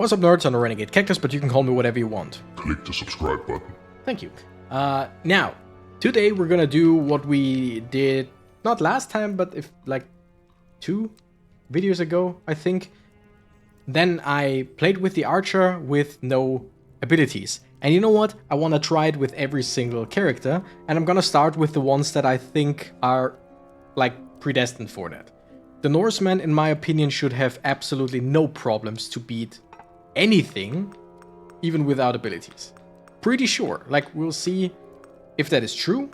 What's up, nerds? I'm the Renegade Cactus, but you can call me whatever you want. Click the subscribe button. Thank you. Now, today we're gonna do what we did, not last time, but if like 2 videos ago, I think. Then I played with the archer with no abilities. And you know what? I want to try it with every single character, and I'm gonna start with the ones that I think are like predestined for that. The Norseman, in my opinion, should have absolutely no problems to beat anything, even without abilities. Pretty sure. Like, we'll see if that is true.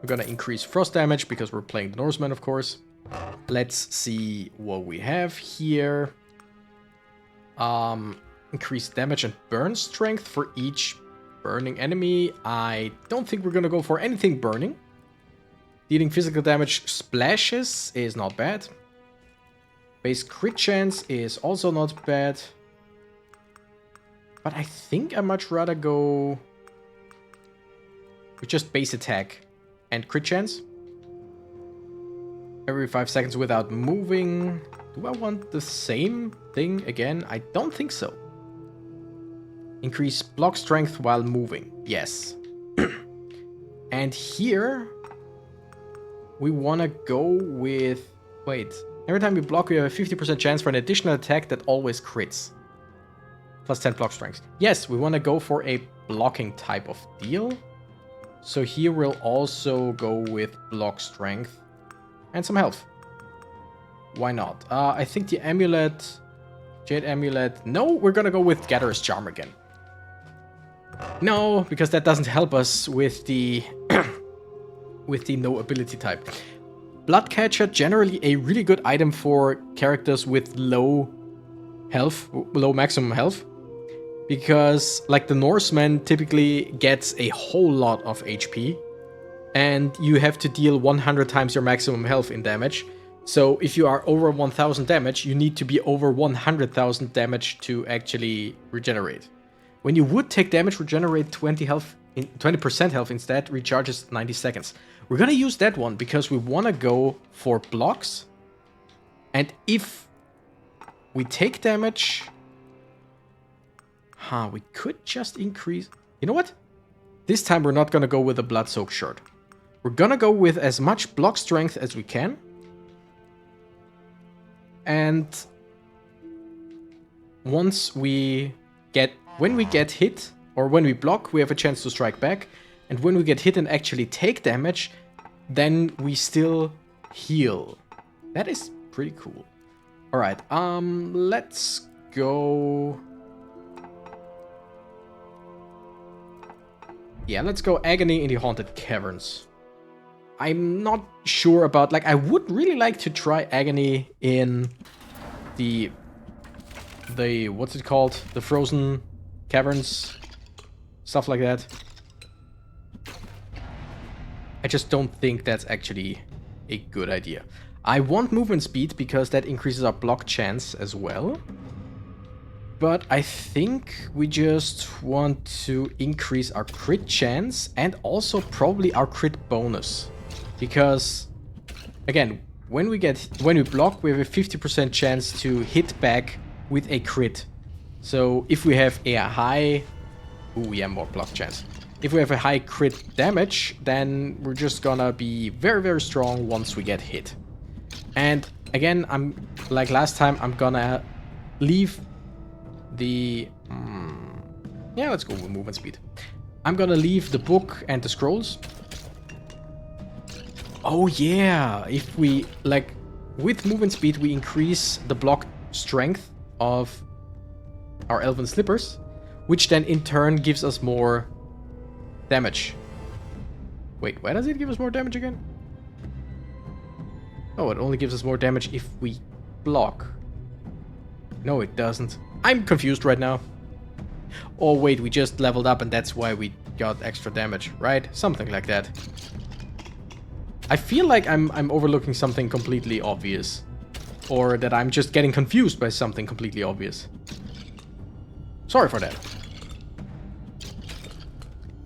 We're gonna increase frost damage because we're playing the Norseman, of course. Let's see what we have here. Increased damage and burn strength for each burning enemy. I don't think we're gonna go for anything burning. Dealing physical damage splashes is not bad. Base crit chance is also not bad. But I think I'd much rather go with just base attack and crit chance. Every 5 seconds without moving. Do I want the same thing again? I don't think so. Increase block strength while moving. Yes. And here we want to go with... Wait. Every time we block, we have a 50% chance for an additional attack that always crits. Plus 10 block strength. Yes, we want to go for a blocking type of deal. So here we'll also go with block strength and some health. Why not? I think the amulet, Jade amulet. No, we're gonna go with Gatherer's Charm again. No, because that doesn't help us with the with the no ability type. Bloodcatcher, generally a really good item for characters with low health, low maximum health. Because, like, the Norseman typically gets a whole lot of HP. And you have to deal 100 times your maximum health in damage. So if you are over 1000 damage, you need to be over 100,000 damage to actually regenerate. When you would take damage, regenerate 20% health instead, recharges 90 seconds. We're gonna use that one because we wanna go for blocks. And if we take damage... we could just increase... You know what? This time we're not gonna go with a blood-soaked shirt. We're gonna go with as much block strength as we can. And once we get... When we get hit, or when we block, we have a chance to strike back. And when we get hit and actually take damage, then we still heal. That is pretty cool. Alright, let's go... Yeah, let's go Agony in the Haunted Caverns. I'm not sure about... Like, I would really like to try Agony in the what's it called? The Frozen Caverns. Stuff like that. I just don't think that's actually a good idea. I want movement speed because that increases our block chance as well. But I think we just want to increase our crit chance and also probably our crit bonus. Because, again, when we block, we have a 50% chance to hit back with a crit. So if we have a high... Ooh, yeah, more block chance. If we have a high crit damage, then we're just gonna be very, very strong once we get hit. And again, I'm like last time, I'm gonna leave the... yeah, let's go with movement speed. I'm gonna leave the book and the scrolls. Oh yeah, if we, like, with movement speed, we increase the block strength of our elven slippers, which then in turn gives us more damage. Wait, why does it give us more damage again? Oh, it only gives us more damage if we block. No, it doesn't. I'm confused right now. Oh wait, we just leveled up and that's why we got extra damage, right? Something like that. I feel like I'm overlooking something completely obvious. Or that I'm just getting confused by something completely obvious. Sorry for that.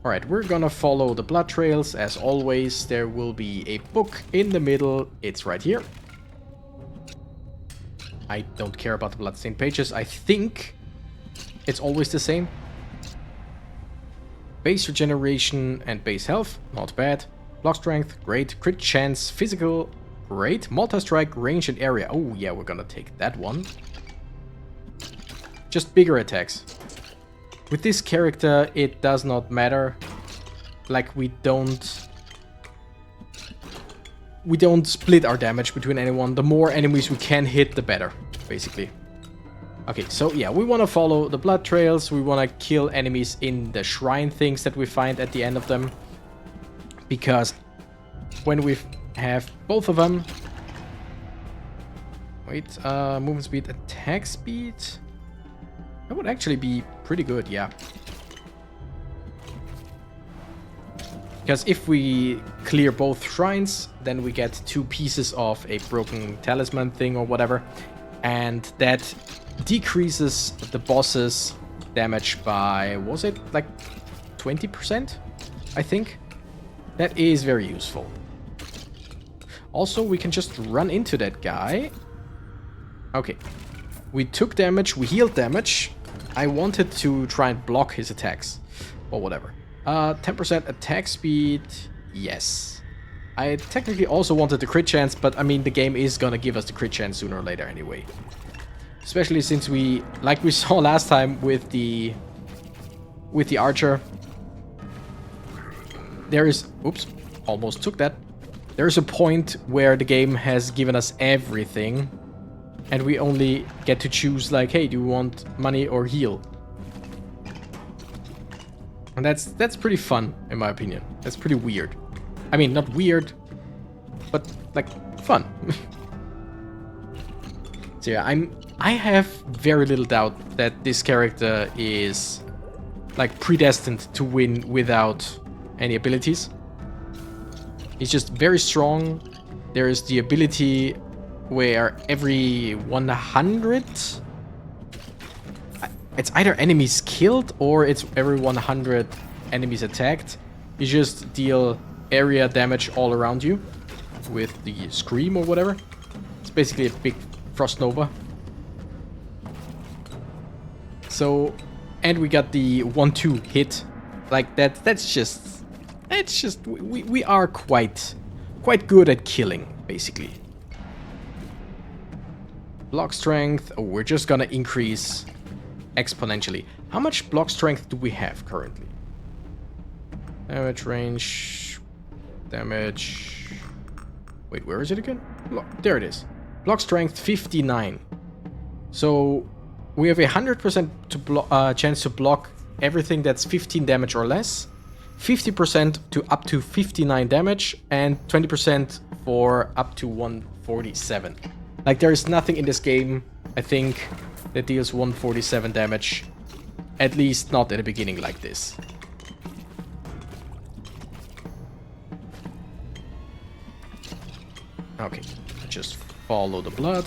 Alright, we're gonna follow the blood trails. As always, there will be a book in the middle. It's right here. I don't care about the bloodstained pages. I think It's always the same. Base regeneration and base health, not bad. Block strength, great. Crit chance, physical, great. Multi-strike, range and area. Oh yeah, we're gonna take that one. Just bigger attacks. With this character, it does not matter. Like, we don't split our damage between anyone. The more enemies we can hit, the better, basically. Okay, so yeah, we want to follow the blood trails. We want to kill enemies in the shrine things that we find at the end of them. Because when we have both of them... Wait, movement speed, attack speed... That would actually be pretty good, yeah. Because if we clear both shrines, then we get 2 pieces of a broken talisman thing or whatever. And that decreases the boss's damage by, was it like 20%? I think. That is very useful. Also, we can just run into that guy. Okay. We took damage, we healed damage. I wanted to try and block his attacks. Or whatever. 10% attack speed. Yes. I technically also wanted the crit chance, but I mean, the game is gonna give us the crit chance sooner or later anyway. Especially since we, like we saw last time with the archer. There is, oops, almost took that. There's a point where the game has given us everything. And we only get to choose, like, hey, do you want money or heal? And that's pretty fun, in my opinion. That's pretty weird. I mean, not weird, but, like, fun. So yeah, I have very little doubt that this character is, like, predestined to win without any abilities. He's just very strong. There is the ability... where every 100 it's either enemies killed or it's every 100 enemies attacked, you just deal area damage all around you with the scream or whatever. It's basically a big frost nova. So, and we got the 1-2 hit. Like that's just, it's just, we are quite good at killing, basically. Block strength, oh, we're just gonna increase exponentially. How much block strength do we have currently? Damage range, damage... Wait, where is it again? There it is. Block strength 59. So we have a 100% chance to block everything that's 15 damage or less, 50% to up to 59 damage, and 20% for up to 147. Like, there is nothing in this game, I think, that deals 147 damage. At least not at the beginning like this. Okay, just follow the blood.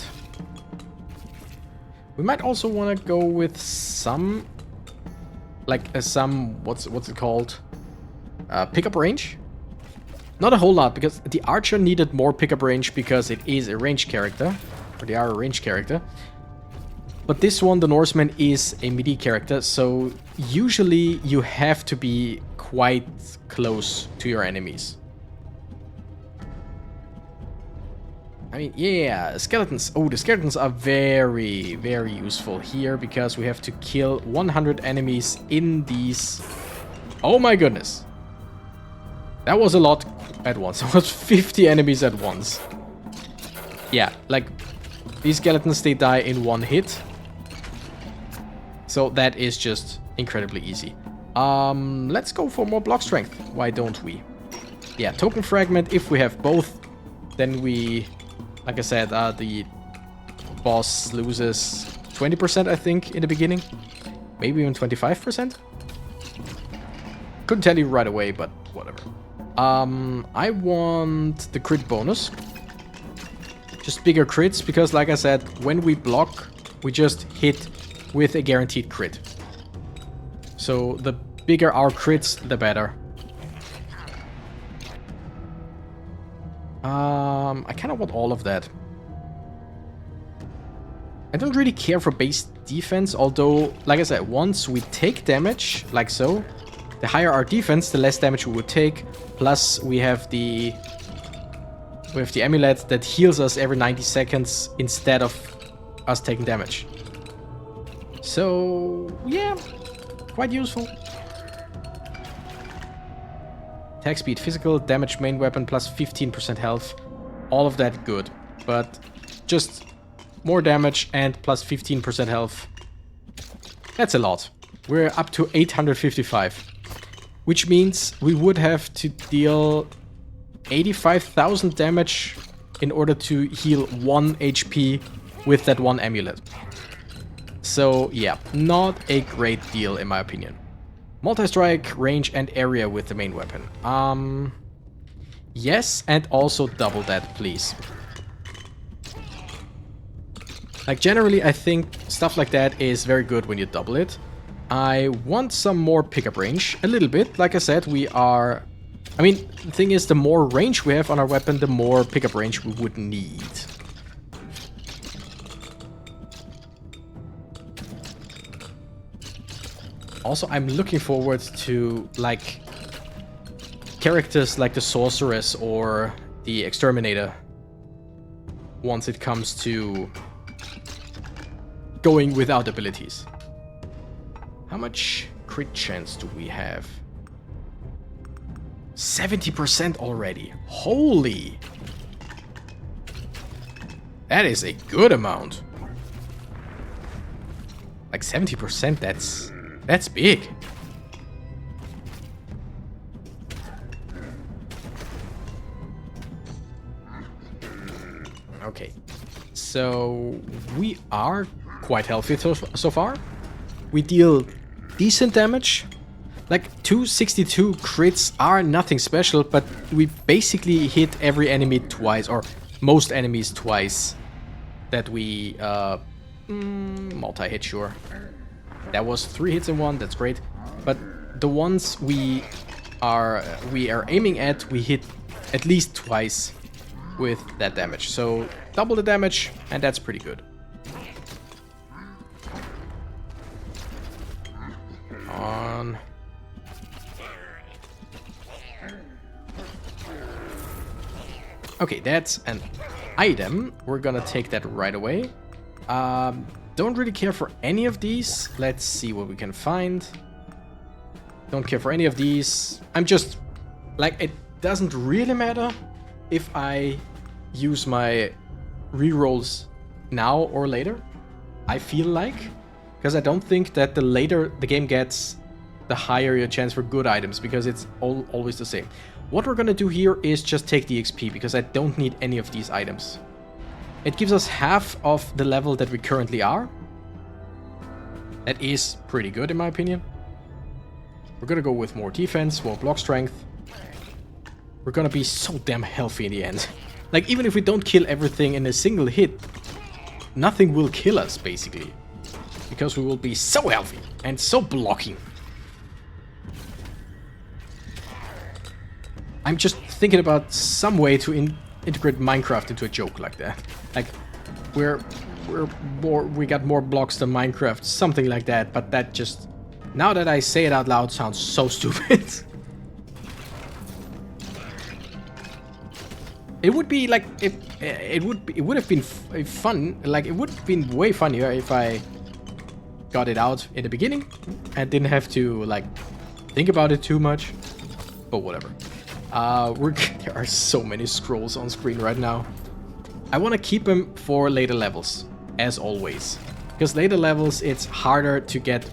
We might also want to go with some... Like, what's it called? Pickup range? Not a whole lot, because the archer needed more pickup range because it is a ranged character. Or they are a ranged character. But this one, the Norseman, is a melee character, so usually you have to be quite close to your enemies. I mean, yeah, skeletons. Oh, the skeletons are very, very useful here because we have to kill 100 enemies in these... Oh my goodness. That was a lot at once. It was 50 enemies at once. Yeah, like, these skeletons, they die in one hit. So that is just incredibly easy. Let's go for more block strength. Why don't we? Yeah, token fragment. If we have both, then we, like I said, the boss loses 20%, I think, in the beginning. Maybe even 25%. Couldn't tell you right away, but whatever. I want the crit bonus. Just bigger crits, because like I said, when we block, we just hit with a guaranteed crit. So the bigger our crits, the better. I kind of want all of that. I don't really care for base defense, although, like I said, once we take damage, like so, the higher our defense, the less damage we would take. Plus, we have the amulet that heals us every 90 seconds instead of us taking damage. So, yeah, quite useful. Attack speed, physical, damage main weapon, plus 15% health. All of that good, but just more damage and plus 15% health. That's a lot. We're up to 855. Which means we would have to deal 85,000 damage in order to heal 1 HP with that one amulet. So yeah, not a great deal in my opinion. Multi-strike, range and area with the main weapon. Yes, and also double that, please. Like generally I think stuff like that is very good when you double it. I want some more pickup range, a little bit. Like I said, I mean, the thing is, the more range we have on our weapon, the more pickup range we would need. Also, I'm looking forward to, like, characters like the Sorceress or the Exterminator once it comes to going without abilities. How much crit chance do we have? 70% already. Holy! That is a good amount. Like 70%, that's big. Okay. So we are quite healthy so far. We deal decent damage. Like 262 crits are nothing special, but we basically hit every enemy twice, or most enemies twice, that we multi-hit, sure. That was 3 hits in one, that's great. But the ones we are aiming at, we hit at least twice with that damage. So double the damage, and that's pretty good. On. Okay, that's an item. We're gonna take that right away. Don't really care for any of these. Let's see what we can find. Don't care for any of these. I'm just... like, it doesn't really matter if I use my rerolls now or later. I feel like. Because I don't think that the later the game gets, the higher your chance for good items, because it's always the same. What we're gonna do here is just take the XP, because I don't need any of these items. It gives us half of the level that we currently are. That is pretty good in my opinion. We're gonna go with more defense, more block strength. We're gonna be so damn healthy in the end. Like, even if we don't kill everything in a single hit, nothing will kill us, basically. Because we will be so healthy and so blocking. I'm just thinking about some way to integrate Minecraft into a joke like that. Like, we got more blocks than Minecraft, something like that. But that just, now that I say it out loud, sounds so stupid. It would be like, if it would have been fun. Like, it would have been way funnier if I got it out in the beginning and didn't have to, like, think about it too much. But whatever. There are so many scrolls on screen right now. I want to keep them for later levels, as always. Because later levels, it's harder to get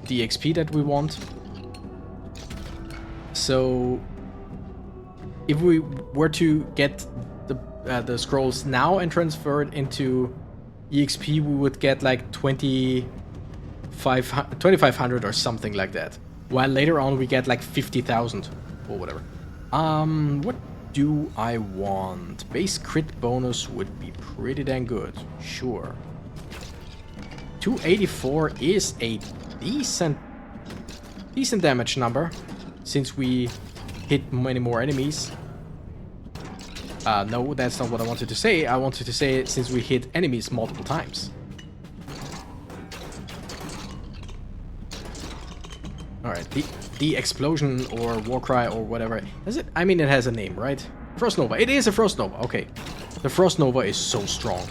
the XP that we want. So if we were to get the scrolls now and transfer it into EXP, we would get like 2,500 or something like that. While later on we get like 50,000 or whatever. What do I want? Base crit bonus would be pretty dang good. Sure. 284 is a decent damage number, since we hit many more enemies. No, that's not what I wanted to say. I wanted to say since we hit enemies multiple times. Alright, the explosion or war cry or whatever. Is it? I mean, it has a name, right? Frost Nova. It is a Frost Nova. Okay. The Frost Nova is so strong.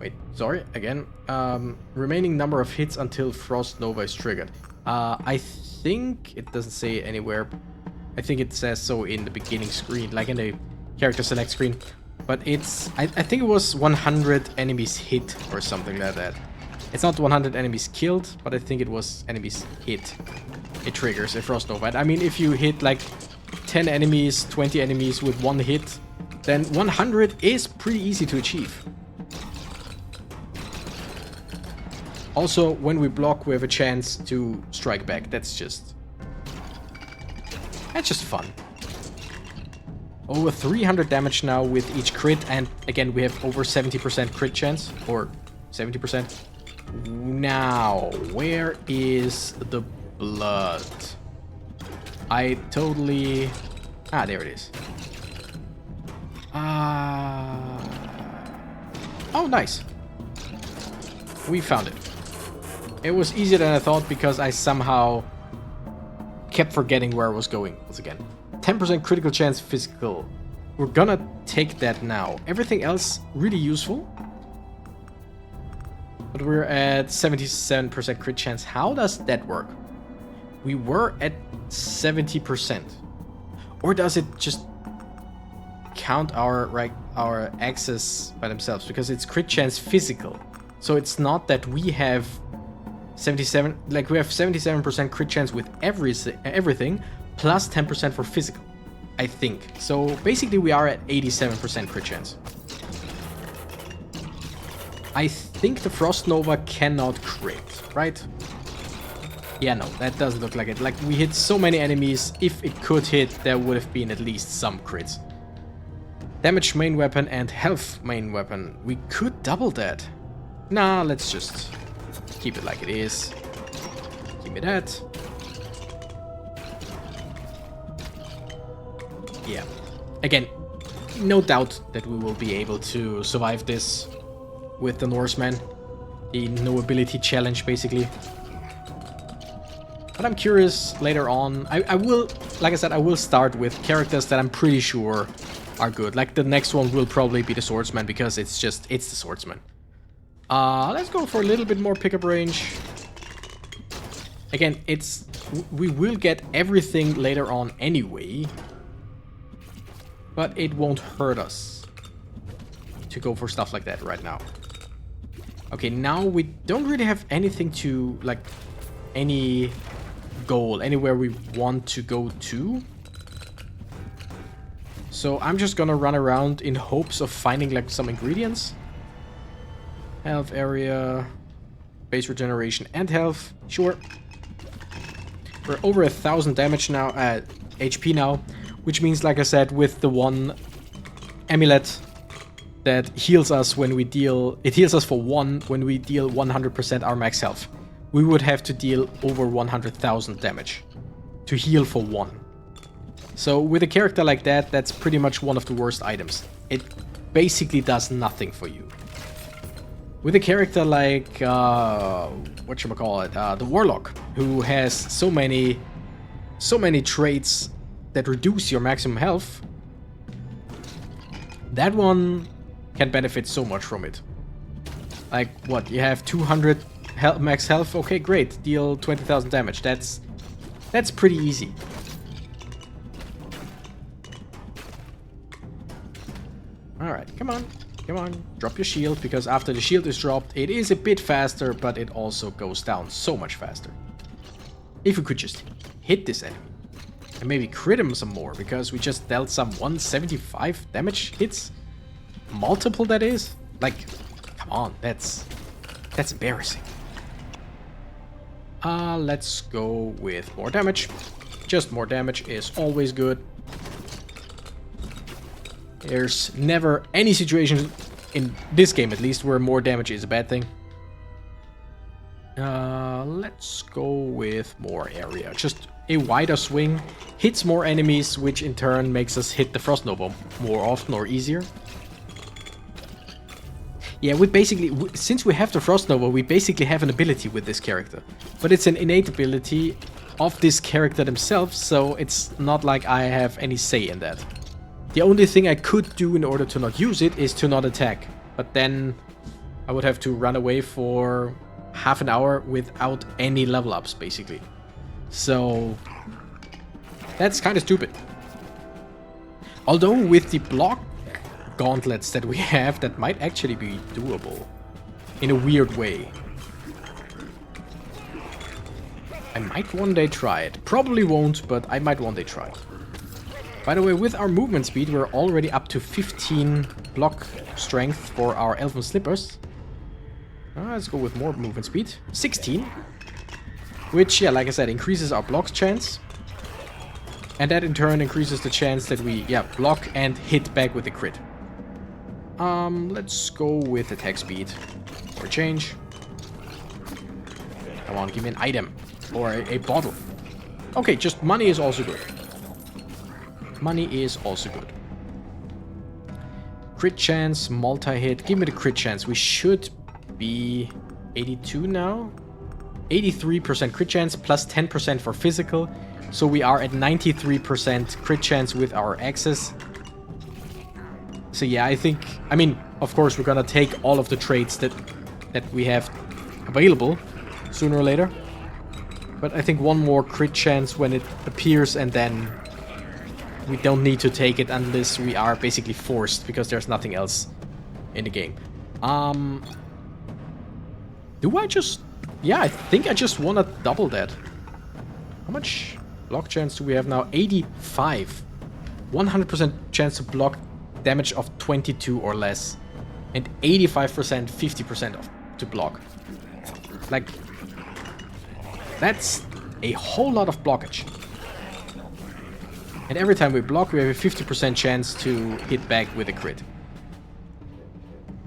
Wait, sorry, again. Remaining number of hits until Frost Nova is triggered. I think it doesn't say anywhere. I think it says so in the beginning screen, like in the character select screen. But it's, I think it was 100 enemies hit or something like that. It's not 100 enemies killed, but I think it was enemies hit. It triggers a Frost Nova. I mean, if you hit like 10 enemies, 20 enemies with one hit, then 100 is pretty easy to achieve. Also, when we block, we have a chance to strike back. That's just fun. Over 300 damage now with each crit, and again, we have over 70% crit chance, or 70%. Now, where is the blood? I totally... Ah, there it is. Oh, nice. We found it. It was easier than I thought because I somehow kept forgetting where I was going once again. 10% critical chance physical. We're gonna take that now. Everything else really useful. But we're at 77% crit chance. How does that work? We were at 70%. Or does it just count our access by themselves? Because it's crit chance physical. So it's not that we have 77, like we have 77% crit chance with everything, plus 10% for physical, I think. So basically we are at 87% crit chance. I think the Frost Nova cannot crit, right? Yeah, no, that doesn't look like it. Like, we hit so many enemies, if it could hit, there would have been at least some crits. Damage main weapon and health main weapon. We could double that. Nah, let's just keep it like it is. Give me that. Yeah. Again, no doubt that we will be able to survive this with the Norseman. The no ability challenge, basically. But I'm curious later on. I will, like I said, I will start with characters that I'm pretty sure are good. Like, the next one will probably be the Swordsman, because it's the Swordsman. Let's go for a little bit more pickup range. Again, we will get everything later on anyway. But it won't hurt us to go for stuff like that right now. Okay, now we don't really have anything to, like, any goal, anywhere we want to go to. So I'm just gonna run around in hopes of finding, like, some ingredients. Health area, base regeneration and health, sure. We're over 1,000 damage now, HP now, which means, like I said, with the one amulet that heals us when we deal, it heals us for 1 when we deal 100% our max health. We would have to deal over 100,000 damage to heal for 1. So with a character like that, that's pretty much one of the worst items. It basically does nothing for you. With a character like, whatchamacallit, the Warlock, who has so many traits that reduce your maximum health, that one can benefit so much from it. Like, what, you have 200 max health? Okay, great, deal 20,000 damage. That's pretty easy. Alright, come on. Come on, drop your shield, because after the shield is dropped, it is a bit faster, but it also goes down so much faster. If we could just hit this enemy, and maybe crit him some more, because we just dealt some 175 damage hits. Multiple, that is? Like, come on, that's embarrassing. Let's go with more damage. Just more damage is always good. There's never any situation, in this game at least, where more damage is a bad thing. Let's go with more area. Just a wider swing. Hits more enemies, which in turn makes us hit the Frost Nova more often or easier. Yeah, we basically, since we have the Frost Nova, we basically have an ability with this character. But it's an innate ability of this character themselves, so it's not like I have any say in that. The only thing I could do in order to not use it is to not attack. But then I would have to run away for half an hour without any level ups, basically. So that's kind of stupid. Although with the block gauntlets that we have, that might actually be doable in a weird way. I might one day try it. Probably won't, but I might one day try it. By the way, with our movement speed, we're already up to 15 block strength for our elven slippers. Let's go with more movement speed. 16. Which, yeah, like I said, increases our block chance. And that in turn increases the chance that we, yeah, block and hit back with a crit. Let's go with attack speed. Or change. Come on, give me an item. Or a bottle. Okay, just money is also good. Money is also good. Crit chance, multi-hit. Give me the crit chance. We should be 82 now. 83% crit chance plus 10% for physical. So we are at 93% crit chance with our axes. So yeah, I mean, of course we're gonna take all of the traits that we have available sooner or later. But I think one more crit chance when it appears, and then we don't need to take it unless we are basically forced, because there's nothing else in the game. Do I just... Yeah, I think I just want to double that. How much block chance do we have now? 85. 100% chance to block damage of 22 or less. And 85%, 50% to block. Like... That's a whole lot of blockage. And every time we block, we have a 50% chance to hit back with a crit.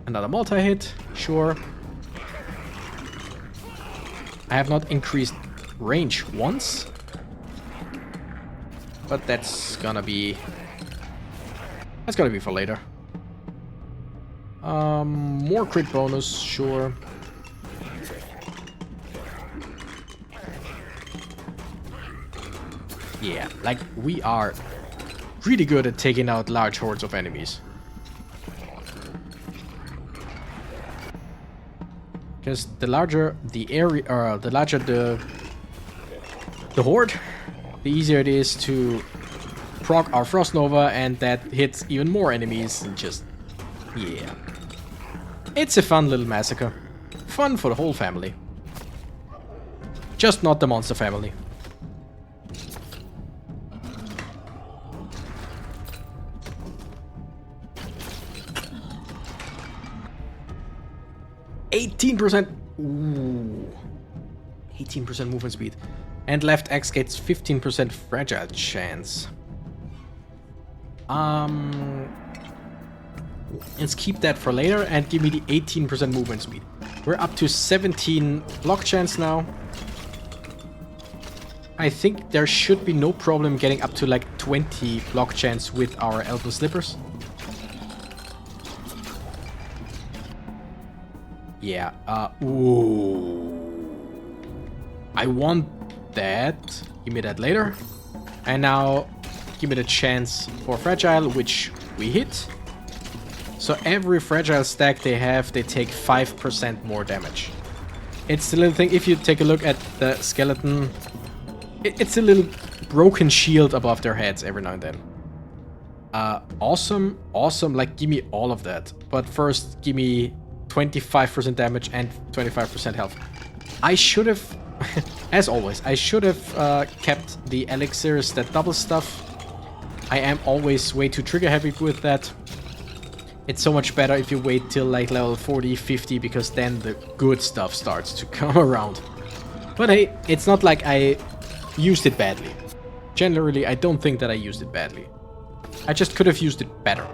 Another multi-hit, sure. I have not increased range once. But that's gonna be... That's gonna be for later. More crit bonus, sure. Yeah, like, we are really good at taking out large hordes of enemies. Because the larger the area, the larger the horde, the easier it is to proc our Frost Nova, and that hits even more enemies, and just, yeah. It's a fun little massacre. Fun for the whole family. Just not the monster family. Ooh. 18% movement speed. And left X gets 15% fragile chance. Let's keep that for later and give me the 18% movement speed. We're up to 17 block chance now. I think there should be no problem getting up to like 20 block chance with our elbow slippers. Yeah, ooh. I want that. Give me that later. And now, give me the chance for fragile, which we hit. So every fragile stack they have, they take 5% more damage. It's the little thing, if you take a look at the skeleton, it's a little broken shield above their heads every now and then. Awesome, like give me all of that. But first, give me 25% damage and 25% health. I should have, as always, I should have kept the elixirs that double stuff. I am always way too trigger heavy with that. It's so much better if you wait till like level 40, 50, because then the good stuff starts to come around. But hey, it's not like I used it badly. Generally, I don't think that I used it badly. I just could have used it better.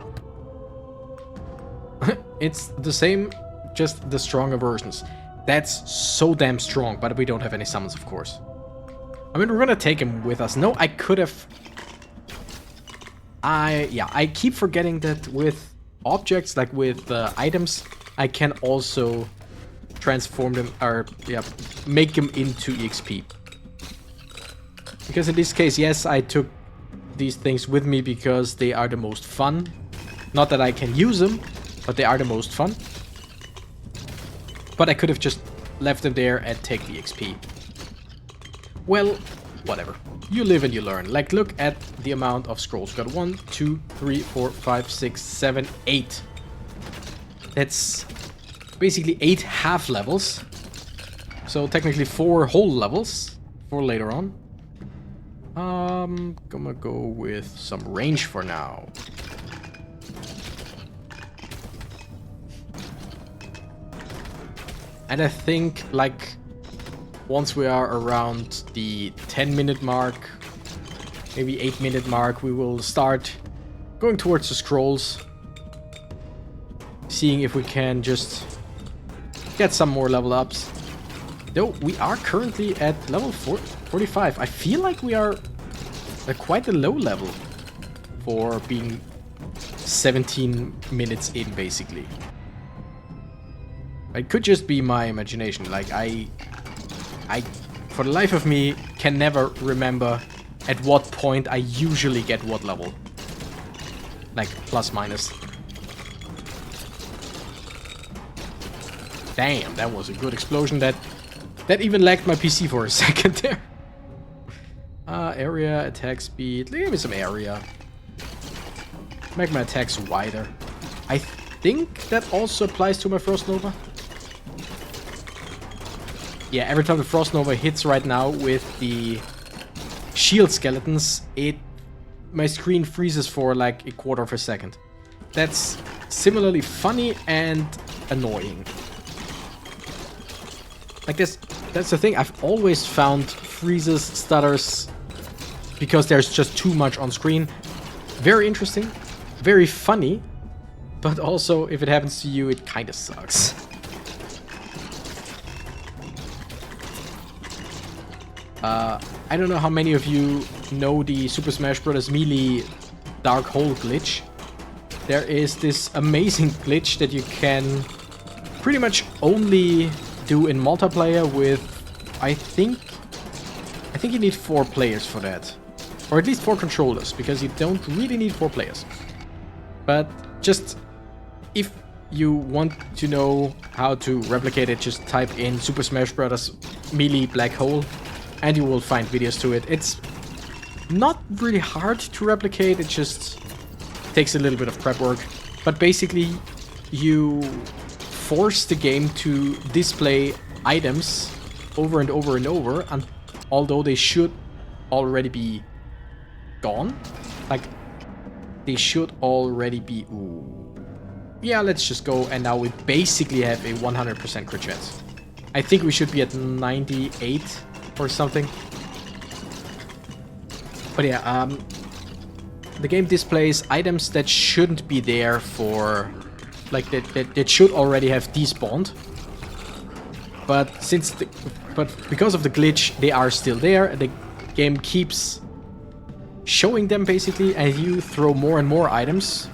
It's the same, just the stronger versions. That's so damn strong, but we don't have any summons, of course. I mean, we're gonna take him with us. No, I could have... I keep forgetting that with objects, like with items, I can also transform them, or yeah, make them into EXP. Because in this case, yes, I took these things with me because they are the most fun. Not that I can use them, but they are the most fun. But I could have just left them there and take the XP. Well, whatever. You live and you learn. Like, look at the amount of scrolls. We got 1, 2, 3, 4, 5, 6, 7, 8. That's basically 8 half levels. So technically 4 whole levels for later on. Gonna go with some range for now. And I think, like, once we are around the 10-minute mark, maybe 8-minute mark, we will start going towards the scrolls. Seeing if we can just get some more level ups. Though we are currently at level 45. I feel like we are at quite a low level for being 17 minutes in, basically. It could just be my imagination. Like, I for the life of me, can never remember at what point I usually get what level. Like, plus minus. Damn, that was a good explosion. That even lagged my PC for a second there. Area, attack speed. Give me some area. Make my attacks wider. I think that also applies to my Frost Nova. Yeah, every time the Frost Nova hits right now with the shield skeletons, my screen freezes for like a quarter of a second. That's similarly funny and annoying. Like, that's the thing. I've always found freezes, stutters, because there's just too much on screen. Very interesting, very funny, but also if it happens to you, it kind of sucks. I don't know how many of you know the Super Smash Bros. Melee Dark Hole glitch. There is this amazing glitch that you can pretty much only do in multiplayer with, I think you need 4 players for that. Or at least 4 controllers, because you don't really need 4 players. But just, if you want to know how to replicate it, just type in Super Smash Bros. Melee Black Hole, and you will find videos to it. It's not really hard to replicate, it just takes a little bit of prep work. But basically, you force the game to display items over and over and over, and although they should already be gone. Like, they should already be... Ooh. Yeah, let's just go, and now we basically have a 100% crit chance. I think we should be at 98 or something. But yeah, the game displays items that shouldn't be there for... Like, that should already have despawned. But because of the glitch, they are still there. The game keeps showing them, basically, and you throw more and more items.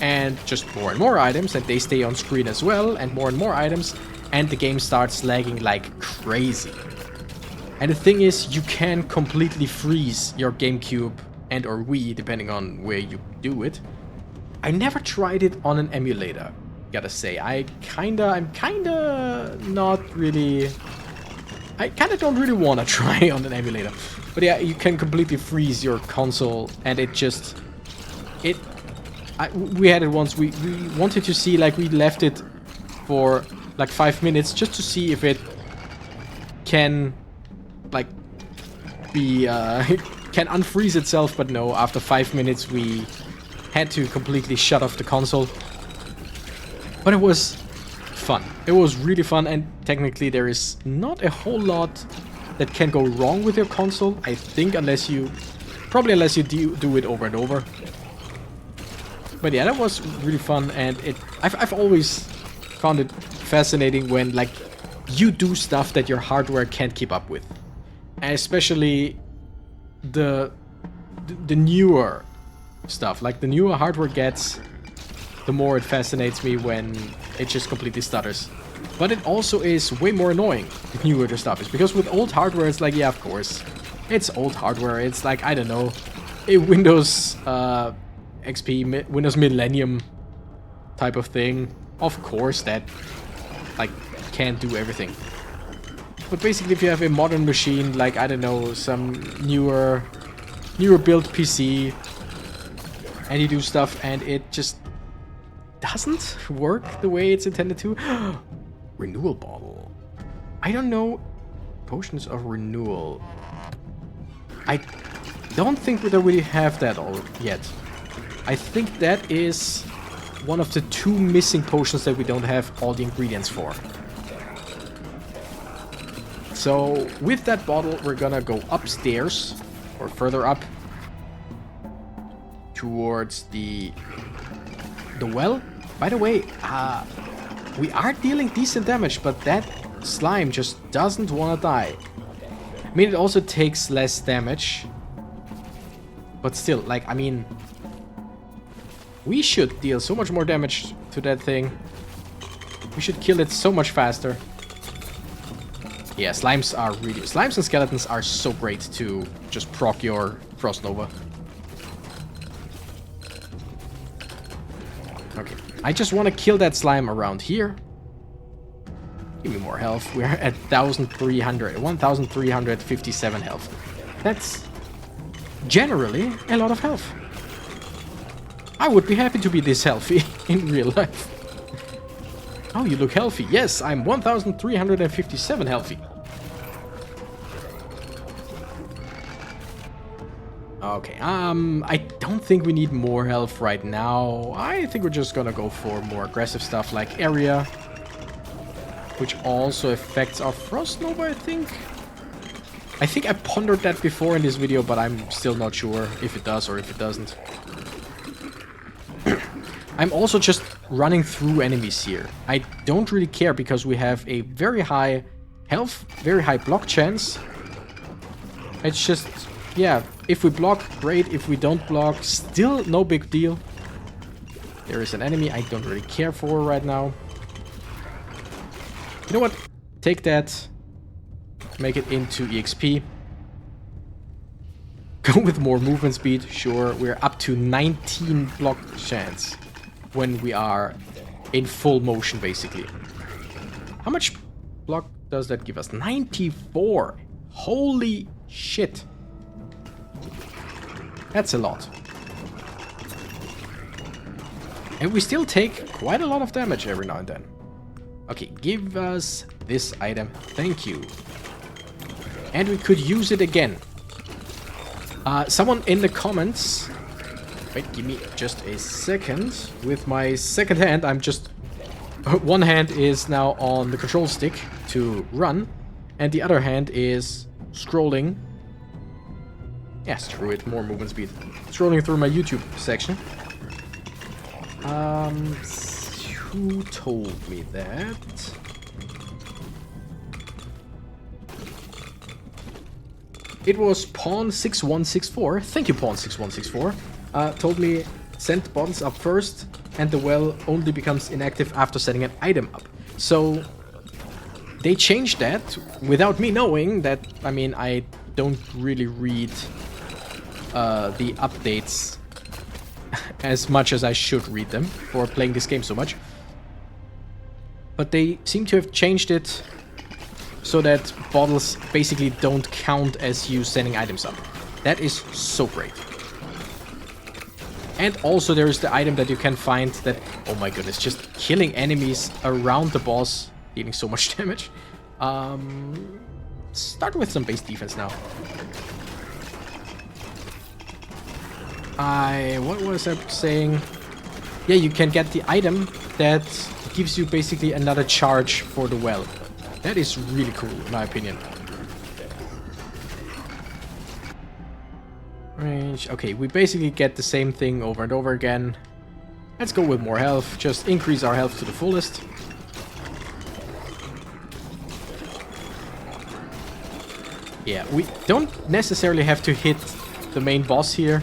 And just more and more items, and they stay on screen as well, and more items. And the game starts lagging like crazy. And the thing is, you can completely freeze your GameCube and or Wii, depending on where you do it. I never tried it on an emulator, gotta say. I'm kinda not really... I kinda don't really want to try on an emulator. But yeah, you can completely freeze your console, and it just... we had it once, we wanted to see, like, we left it for like 5 minutes just to see if it can, like, be, can unfreeze itself, but no, after 5 minutes we had to completely shut off the console. But it was fun. It was really fun, and technically there is not a whole lot that can go wrong with your console, I think, unless you do it over and over. But yeah, that was really fun, and I've always found it fascinating when, like, you do stuff that your hardware can't keep up with. And especially the newer stuff. Like, the newer hardware gets, the more it fascinates me when It just completely stutters. But it also is way more annoying the newer the stuff is. Because with old hardware, it's like, yeah, of course. It's old hardware. It's like, I don't know, a Windows XP, Windows Millennium type of thing. Of course, that like can't do everything. But basically, if you have a modern machine, like, I don't know, some newer built PC, and you do stuff and it just doesn't work the way it's intended to. Renewal bottle. I don't know. Potions of renewal. I don't think that we have that all yet. I think that is one of the 2 missing potions that we don't have all the ingredients for. So with that bottle, we're gonna go upstairs, or further up, towards the well. By the way, we are dealing decent damage, but that slime just doesn't want to die. I mean, it also takes less damage, but still, like, I mean, we should deal so much more damage to that thing. We should kill it so much faster. Yeah, slimes and skeletons are so great to just proc your Frost Nova. Okay, I just want to kill that slime around here. Give me more health. We're at 1,357 health. That's generally a lot of health. I would be happy to be this healthy in real life. Oh, you look healthy. Yes, I'm 1,357 healthy. Okay, I don't think we need more health right now. I think we're just gonna go for more aggressive stuff like area, which also affects our Frost Nova, I think. I think I pondered that before in this video, but I'm still not sure if it does or if it doesn't. I'm also just running through enemies here. I don't really care because we have a very high health, very high block chance. It's just, yeah, if we block, great. If we don't block, still no big deal. There is an enemy I don't really care for right now. You know what? Take that. Make it into EXP. Go with more movement speed. Sure, we're up to 19 block chance when we are in full motion, basically. How much block does that give us? 94! Holy shit! That's a lot. And we still take quite a lot of damage every now and then. Okay, give us this item. Thank you. And we could use it again. Someone in the comments... Wait, give me just a second. With my second hand, I'm just... One hand is now on the control stick to run. And the other hand is scrolling. Yeah, screw it. More movement speed. Scrolling through my YouTube section. Who told me that? It was Pawn6164. Thank you, Pawn6164. Told me send bottles up first, and the well only becomes inactive after setting an item up. So they changed that without me knowing that. I mean, I don't really read the updates as much as I should read them for playing this game so much. But they seem to have changed it so that bottles basically don't count as you sending items up. That is so great. And also there is the item that you can find that, oh my goodness, just killing enemies around the boss, dealing so much damage. Start with some base defense now. What was I saying? Yeah, you can get the item that gives you basically another charge for the well. That is really cool, in my opinion. Range. Okay, we basically get the same thing over and over again. Let's go with more health. Just increase our health to the fullest. Yeah, we don't necessarily have to hit the main boss here.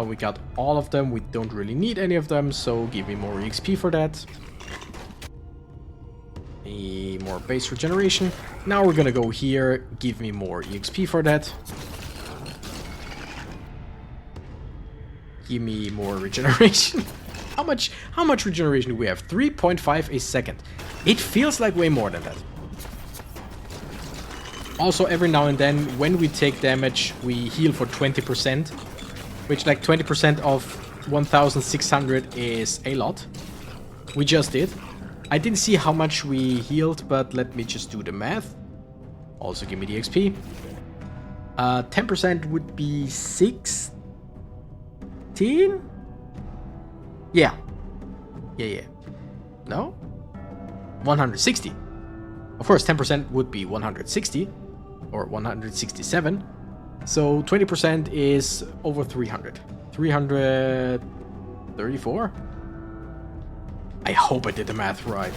We got all of them. We don't really need any of them, so give me more EXP for that. More base regeneration. Now we're gonna go here. Give me more EXP for that. Give me more regeneration. How much regeneration do we have? 3.5 a second. It feels like way more than that. Also, every now and then, when we take damage, we heal for 20%. Which, like, 20% of 1,600 is a lot. We just did. I didn't see how much we healed, but let me just do the math. Also, give me the XP. 10% would be 16? Yeah. No? 160. Of course, 10% would be 160. Or 167. So 20% is over 300. 334? I hope I did the math right.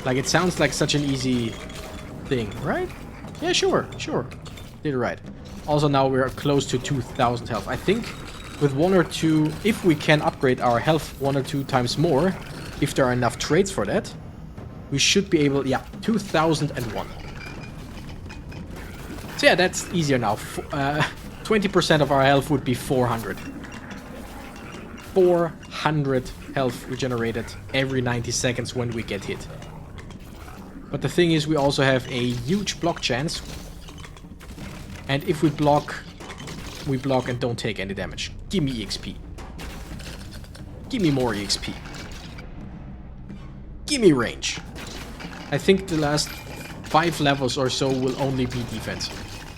Like, it sounds like such an easy thing, right? Yeah, sure. Did it right. Also, now we're close to 2,000 health. I think with 1 or 2, if we can upgrade our health 1 or 2 times more, if there are enough traits for that, we should be able... Yeah, 2,001. So yeah, that's easier now. 20% of our health would be 400. 400 health regenerated every 90 seconds when we get hit. But the thing is, we also have a huge block chance. And if we block and don't take any damage. Give me EXP. Give me more EXP. Give me range. I think the last 5 levels or so will only be defense.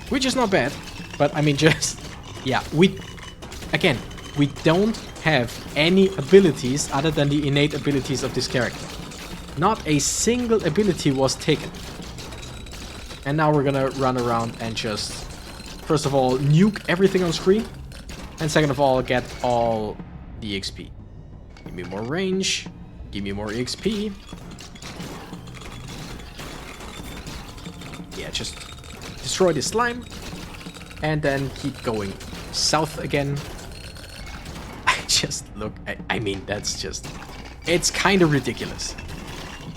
Which is not bad. But I mean, just... Yeah, we don't have any abilities other than the innate abilities of this character. Not a single ability was taken. And now we're gonna run around and just, first of all, nuke everything on screen. And second of all, get all the XP. Give me more range. Give me more XP. Yeah, just destroy the slime. And then keep going south again. Just look, I mean, that's just, it's kind of ridiculous.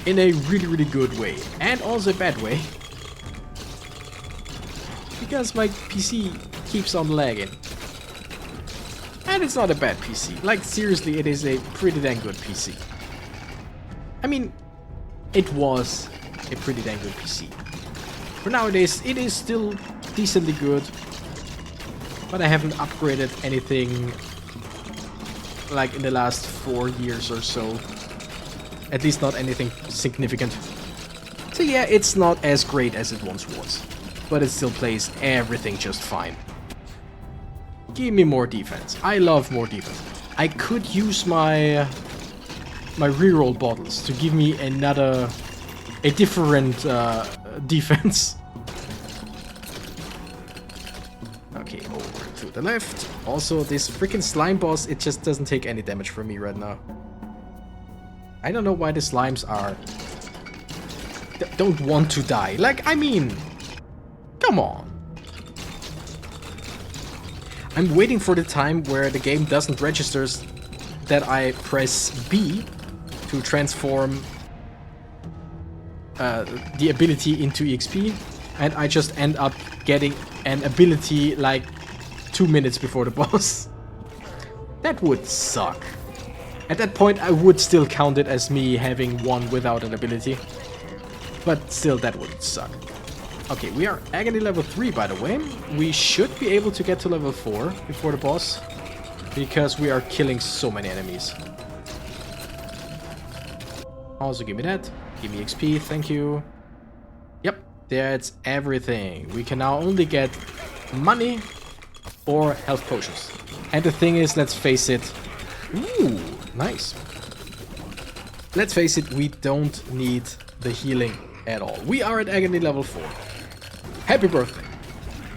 In a really, really good way. And also a bad way. Because my PC keeps on lagging. And it's not a bad PC. Like, seriously, it is a pretty dang good PC. I mean, it was a pretty dang good PC. For nowadays, it is still decently good. But I haven't upgraded anything like in the last 4 years or so. At least not anything significant. So yeah, it's not as great as it once was. But it still plays everything just fine. Give me more defense. I love more defense. I could use my reroll bottles to give me a different defense. Okay, over to the left. Also, this freaking slime boss, it just doesn't take any damage from me right now. I don't know why the slimes don't want to die. Like, I mean, come on. I'm waiting for the time where the game doesn't register that I press B to transform the ability into EXP, and I just end up getting an ability like 2 minutes before the boss. That would suck. At that point, I would still count it as me having one without an ability. But still, that would suck. Okay, we are agony level 3, by the way. We should be able to get to level 4 before the boss. Because we are killing so many enemies. Also, give me that. Give me XP, thank you. Yep, that's everything. We can now only get money or health potions. And the thing is, let's face it. Ooh, nice. Let's face it, we don't need the healing at all. We are at agony level 4. Happy birthday.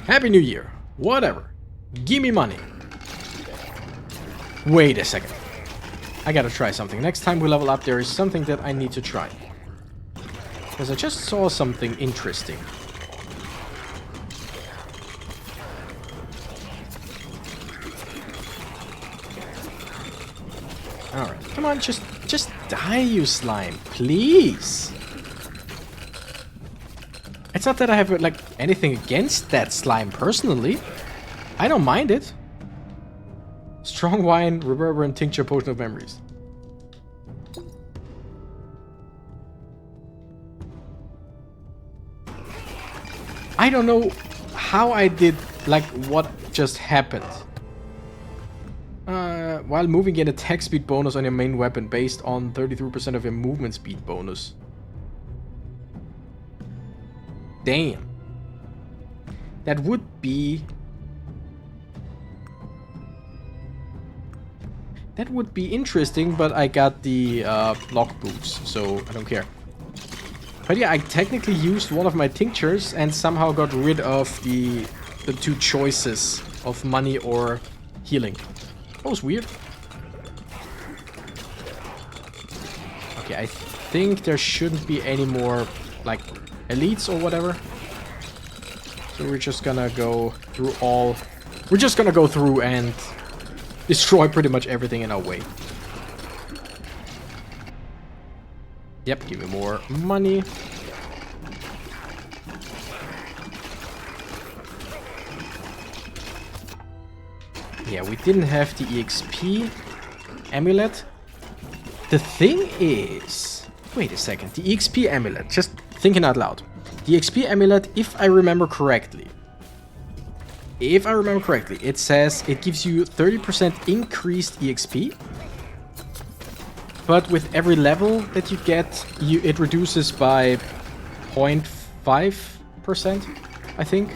Happy New Year. Whatever. Give me money. Wait a second. I gotta try something. Next time we level up, there is something that I need to try. Because I just saw something interesting. Come on, just die, you slime, please. It's not that I have like anything against that slime personally. I don't mind it. Strong wine, reverberant tincture, potion of memories. I don't know how I did, like, what just happened. While moving, get attack speed bonus on your main weapon based on 33% of your movement speed bonus. Damn. That would be... That would be interesting, but I got the block boots, so I don't care. But yeah, I technically used one of my tinctures and somehow got rid of the two choices of money or healing. That was weird. Okay, I think there shouldn't be any more, like, elites or whatever. So we're just gonna go through all... We're just gonna go through and destroy pretty much everything in our way. Yep, give me more money. Yeah, we didn't have the EXP amulet. The thing is... Wait a second. The EXP amulet, just thinking out loud. The EXP amulet, if I remember correctly, it says it gives you 30% increased EXP. But with every level that you get, it reduces by 0.5%, I think.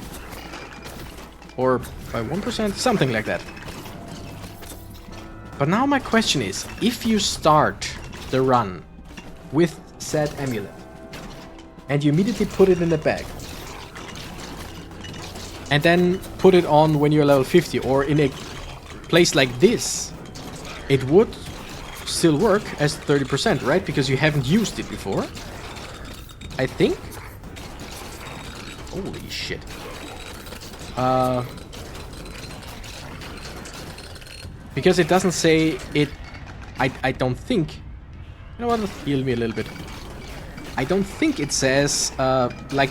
Or by 1%, something like that. But now my question is, if you start the run with said amulet, and you immediately put it in the bag, and then put it on when you're level 50, or in a place like this, it would still work as 30%, right? Because you haven't used it before. I think. Holy shit. Because it doesn't say it... I don't think... You know what? Heal me a little bit. I don't think it says, like,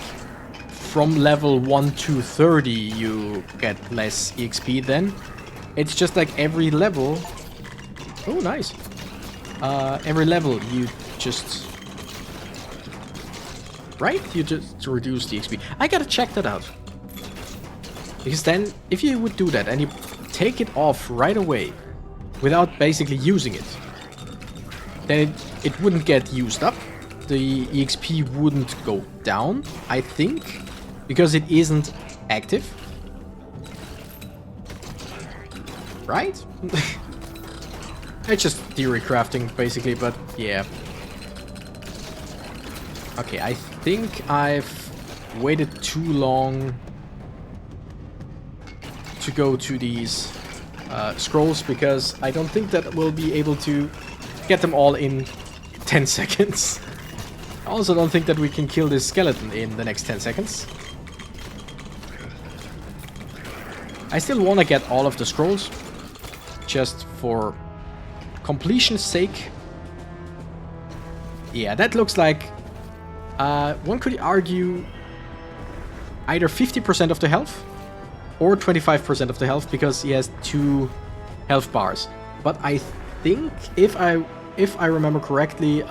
from level 1 to 30 you get less EXP then. It's just like every level... Oh, nice. Every level you just... Right? You just reduce the XP. I gotta check that out. Because then, if you would do that and you take it off right away without basically using it, then it wouldn't get used up. The EXP wouldn't go down, I think, because it isn't active. Right? It's just theory crafting, basically, but yeah. Okay, I think I've waited too long to go to these scrolls, because I don't think that we'll be able to get them all in 10 seconds. I also don't think that we can kill this skeleton in the next 10 seconds. I still want to get all of the scrolls, just for completion's sake. Yeah, that looks like... one could argue either 50% of the health or 25% of the health, because he has 2 health bars. But I think, if I remember correctly,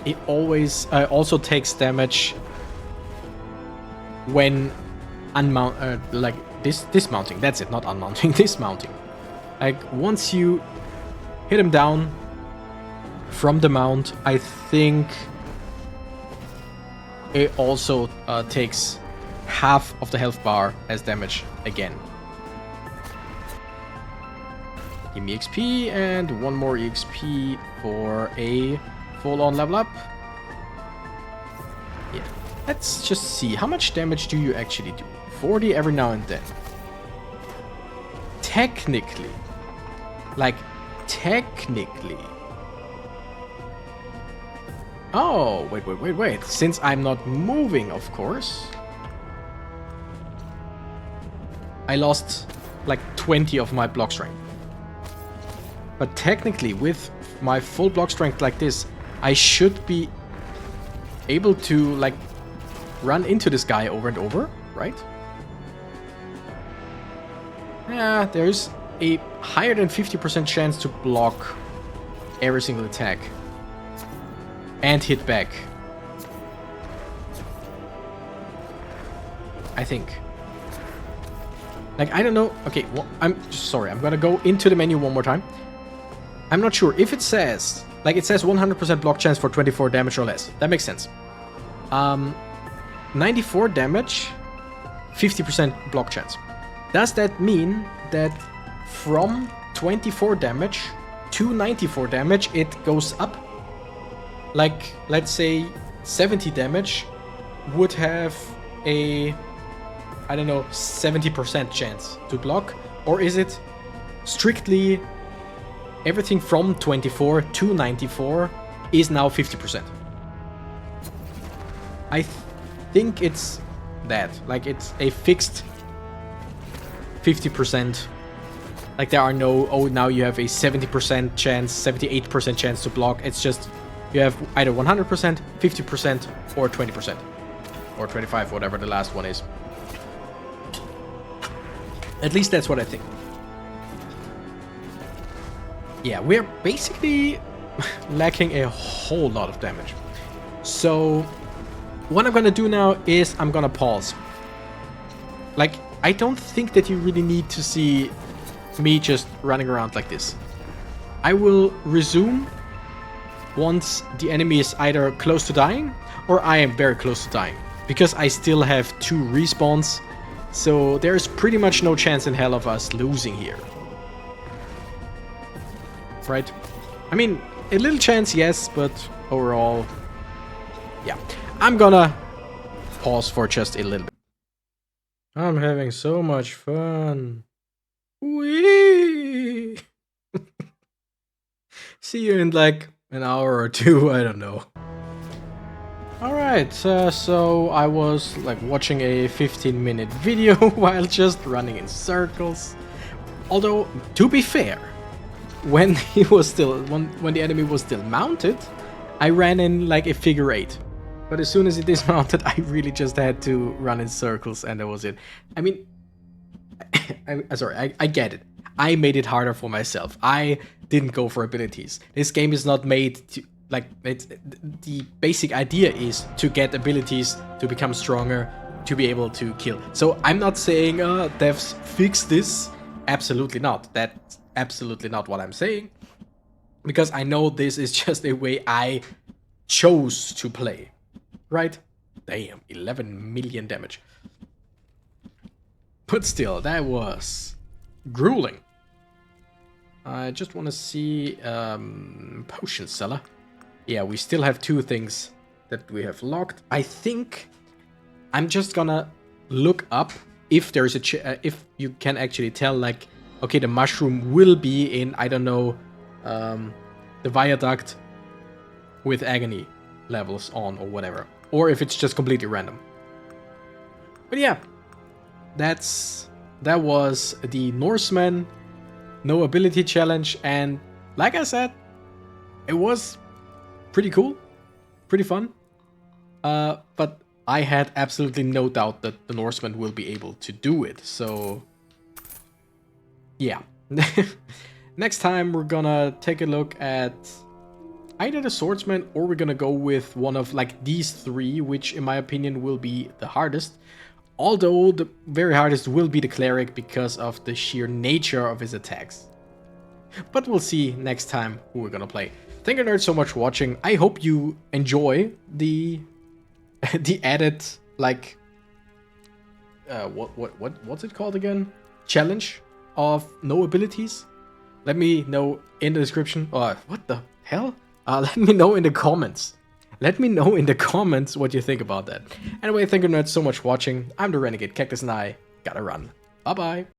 it always also takes damage when like dismounting. That's it, not unmounting, dismounting. Like, once you hit him down from the mount, I think it also takes half of the health bar as damage again. Give me XP and one more EXP for a full-on level up. Yeah, let's just see. How much damage do you actually do? 40 every now and then. Technically. Like, technically. Oh, wait. Since I'm not moving, of course, I lost like 20 of my block strength. But technically, with my full block strength like this, I should be able to, like, run into this guy over and over, right? Yeah, there's a higher than 50% chance to block every single attack. And hit back. I think. Like, I don't know. Okay, well, I'm sorry. I'm gonna go into the menu one more time. I'm not sure if it says, like, it says 100% block chance for 24 damage or less. That makes sense. 94 damage, 50% block chance. Does that mean that from 24 damage to 94 damage it goes up? Like, let's say 70 damage would have a, I don't know, 70% chance to block? Or is it strictly everything from 24 to 94 is now 50%? I think it's that. Like, it's a fixed 50%. Like, there are no, oh, now you have a 70% chance, 78% chance to block. It's just, you have either 100%, 50%, or 20%. Or 25, whatever the last one is. At least that's what I think. Yeah, we're basically lacking a whole lot of damage. So, what I'm gonna do now is I'm gonna pause. Like, I don't think that you really need to see me just running around like this. I will resume once the enemy is either close to dying or I am very close to dying. Because I still have 2 respawns, so there's pretty much no chance in hell of us losing here. Right? I mean, a little chance, yes, but overall, yeah. I'm gonna pause for just a little bit. I'm having so much fun. Whee! See you in like an hour or 2, I don't know. Alright, so I was like watching a 15-minute video while just running in circles. Although, to be fair, when he was still, when the enemy was still mounted, I ran in like a figure 8. But as soon as it dismounted, I really just had to run in circles and that was it. I mean, I get it. I made it harder for myself. I didn't go for abilities. This game is not made to, like, the basic idea is to get abilities to become stronger, to be able to kill. So I'm not saying, devs, fix this. Absolutely not. That's absolutely not what I'm saying. Because I know this is just a way I chose to play. Right? Damn, 11 million damage. But still, that was grueling. I just want to see potion seller. Yeah, we still have 2 things that we have locked. I think I'm just gonna look up if there's a if you can actually tell, like, okay, the mushroom will be in, I don't know, the viaduct with agony levels on or whatever, or if it's just completely random. But yeah, that was the Norseman no ability challenge, and like I said, it was pretty cool, pretty fun. But I had absolutely no doubt that the Norseman will be able to do it. So yeah. Next time we're gonna take a look at either the swordsman or we're gonna go with one of like these 3, which in my opinion will be the hardest. Although the very hardest will be the cleric because of the sheer nature of his attacks. But we'll see next time who we're gonna play. Thank you nerds so much for watching. I hope you enjoy the added, like, what's it called again? Challenge of no abilities. Let me know in the description. What the hell? Let me know in the comments. Let me know in the comments what you think about that. Anyway, thank you nerds so much for watching. I'm the Renegade Cactus and I gotta run. Bye bye.